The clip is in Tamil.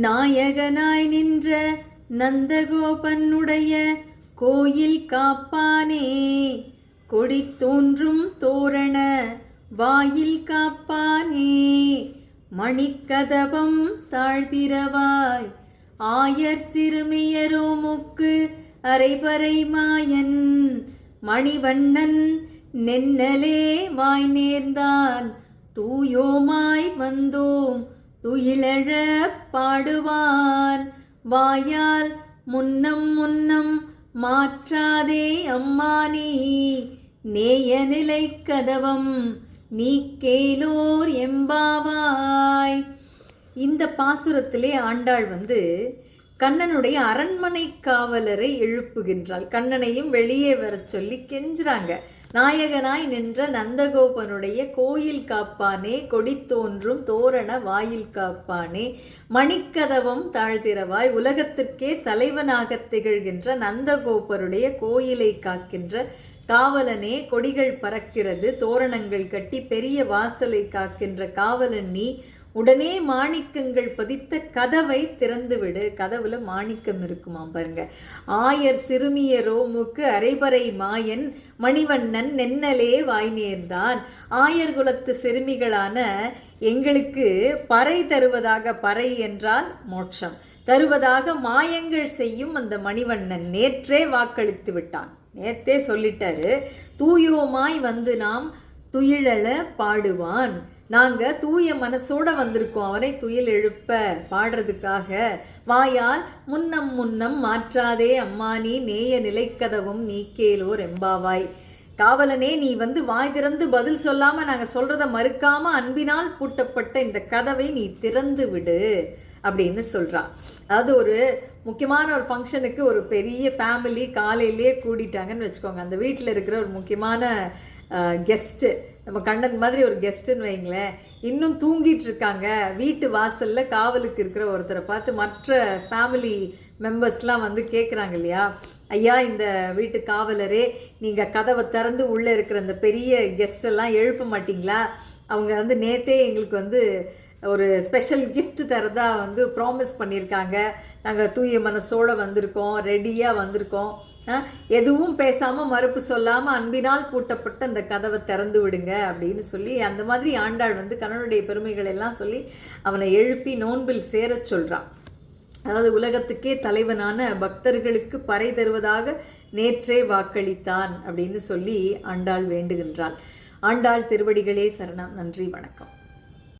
நாயகனாய் நின்ற நந்தகோபனுடைய கோயில் காப்பானே, கொடி தோன்றும் தோரண வாயில் காப்பானே, மணிக்கதவம் தாழ்த்திரவாய் ஆயர் சிறுமியரோமுக்கு அரைபறை மாயன், மணிவண்ணன் நென்னலே வாய் நேர்ந்தான் தூயோமாய் வந்தோம் துயிலழ பாடுவான், வாயால் முன்னம் முன்னம் மாற்றாதே அம்மானி, நேய நிலை கதவம் நீ கேலோர் எம்பாவாய். இந்த பாசுரத்திலே ஆண்டாள் கண்ணனுடைய அரண்மனை காவலரை எழுப்புகின்றாள். கண்ணனையும் வெளியே வர சொல்லி கெஞ்சுறாங்க. நாயகனாய் நின்ற நந்தகோபனுடைய கோயில் காப்பானே, கொடி தோன்றும் தோரண வாயில் காப்பானே, மணிக்கதவம் தாழ்த்திரவாய், உலகத்திற்கே தலைவனாக திகழ்கின்ற நந்தகோபருடைய கோயிலை காக்கின்ற காவலனே, கொடிகள் பறக்கிறது, தோரணங்கள் கட்டி பெரிய வாசலை காக்கின்ற காவலன் நீ, உடனே மாணிக்கங்கள் பதித்த கதவை திறந்துவிடு. கதவுல மாணிக்கம் இருக்குமாம் பாருங்க. ஆயர் சிறுமியரோமுக்கு அரைபறை மாயன், மணிவண்ணன் நென்னலே வாய் நேர்ந்தான். ஆயர் குலத்து சிறுமிகளான எங்களுக்கு பறை தருவதாக, பறை என்றால் மோட்சம் தருவதாக மாயங்கள் செய்யும் அந்த மணிவண்ணன் நேற்றே வாக்களித்து விட்டான். நேற்றே சொல்லிட்டாரு, தூயோமாய் நாம் துயிலழ பாடுவான். நாங்கள் தூய மனசோடு வந்திருக்கோம் அவனை துயில் எழுப்ப பாடுறதுக்காக. வாயால் முன்னம் முன்னம் மாற்றாதே அம்மானி, நேய நிலைக்கதவும் நீக்கேலோர் எம்பாவாய். காவலனே, நீ வாய் திறந்து பதில் சொல்லாமல் நாங்கள் சொல்கிறத மறுக்காமல் அன்பினால் பூட்டப்பட்ட இந்த கதவை நீ திறந்து விடு அப்படின்னு சொல்கிறா. அதாவது ஒரு முக்கியமான ஒரு ஃபங்க்ஷனுக்கு ஒரு பெரிய ஃபேமிலி காலையிலேயே கூடிட்டாங்கன்னு வச்சுக்கோங்க. அந்த வீட்டில் இருக்கிற ஒரு முக்கியமான கெஸ்ட்டு, நம்ம கண்ணன் மாதிரி ஒரு கெஸ்ட்டுன்னு வைங்களேன், இன்னும் தூங்கிட்டு இருக்காங்க. வீட்டு வாசலில் காவலுக்கு இருக்கிற ஒருத்தரை பார்த்து மற்ற ஃபேமிலி மெம்பர்ஸ்லாம் கேட்குறாங்க இல்லையா, ஐயா இந்த வீட்டு காவலரே, நீங்கள் கதவை திறந்து உள்ளே இருக்கிற அந்த பெரிய கெஸ்டெல்லாம் எழுப்ப மாட்டிங்களா? அவங்க நேற்றே எங்களுக்கு ஒரு ஸ்பெஷல் கிஃப்ட் தரதா ப்ராமிஸ் பண்ணியிருக்காங்க. நாங்கள் தூய மனசோடு வந்திருக்கோம், ரெடியாக வந்திருக்கோம், எதுவும் பேசாமல் மறுப்பு சொல்லாமல் அன்பினால் பூட்டப்பட்ட அந்த கதவை திறந்து விடுங்க அப்படின்னு சொல்லி, அந்த மாதிரி ஆண்டாள் கண்ணனுடைய பெருமைகள் எல்லாம் சொல்லி அவனை எழுப்பி நோன்பில் சேரச் சொல்கிறான். அதாவது உலகத்துக்கே தலைவனான பக்தர்களுக்கு பறை தருவதாக நேற்றே வாக்களித்தான் அப்படின்னு சொல்லி ஆண்டாள் வேண்டுகின்றாள். ஆண்டாள் திருவடிகளே சரணம். நன்றி, வணக்கம்.